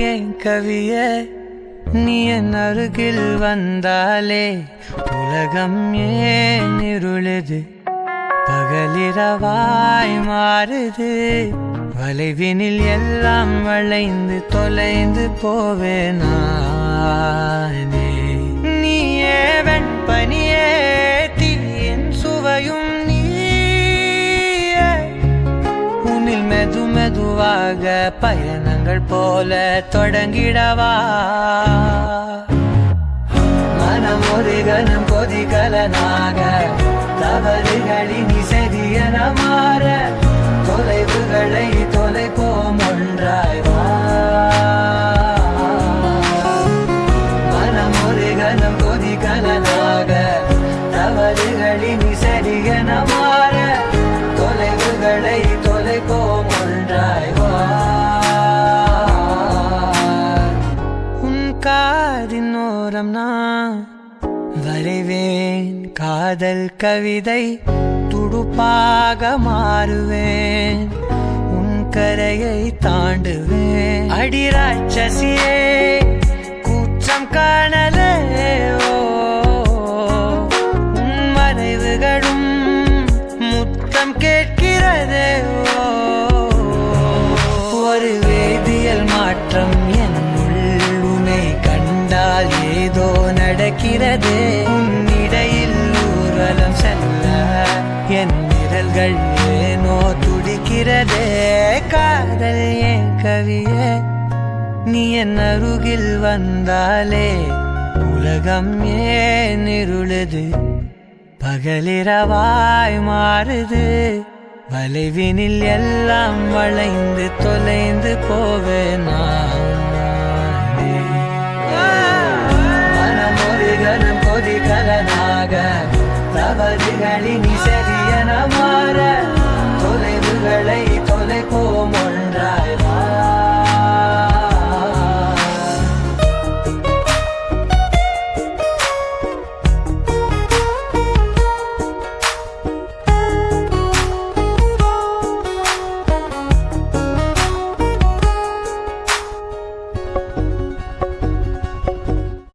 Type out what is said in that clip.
என் கவியே நீ என் அருகில் வந்தாலே உலகம் ஏன் இருளுது பகலிரவாய் மாறுது வளைவினில் எல்லாம் வளைந்து தொலைந்து போவேனே நீயே வெண்பனியே தீயின் சுவையும் நீயே உன்னில் மெதுவாக பயணங்கள் போல தொடங்கிடவா மனம் ஒரு கணம் கொதிகலனாக தவறுகளின் இசையன மாற தொலைவுகளை தொலைப்போம் ஒன்றாய் வா மனம் ஒரு கணம் கொதிகலனாக தவறுகளின் இசையன மாற தொலைவுகளை தொலைப்போம் ஒன்றாய் வா உன் காதின் ஓரம் நான் வரைவேன் காதல் கவிதை துடுப்பாக மாறுவேன் உன் கரையை தாண்டுவேன் அடி ராட்சசியே கூச்சம் காணலே உன் மறைவுகளும் முத்தம் கேட்கிறதே ஒரு வேதியியல் மாற்றம் என் உள்ளுமை கண்டால் ஏதோ நடக்கிறதே உன்னிடையில் ஊர்வலம் செல்ல என் விரல்கள் ஏனோ துடிக்கிறதே காதல் என் கவியே நீ என் அருகில் வந்தாலே உலகம் ஏன் இருளுது பகலிரவாய் மாறுது வளைவினில் எல்லாம் வளைந்து தொலைந்து போவேனா மனம் ஒரு கணம் கொதிகலனாக தவறுகளின்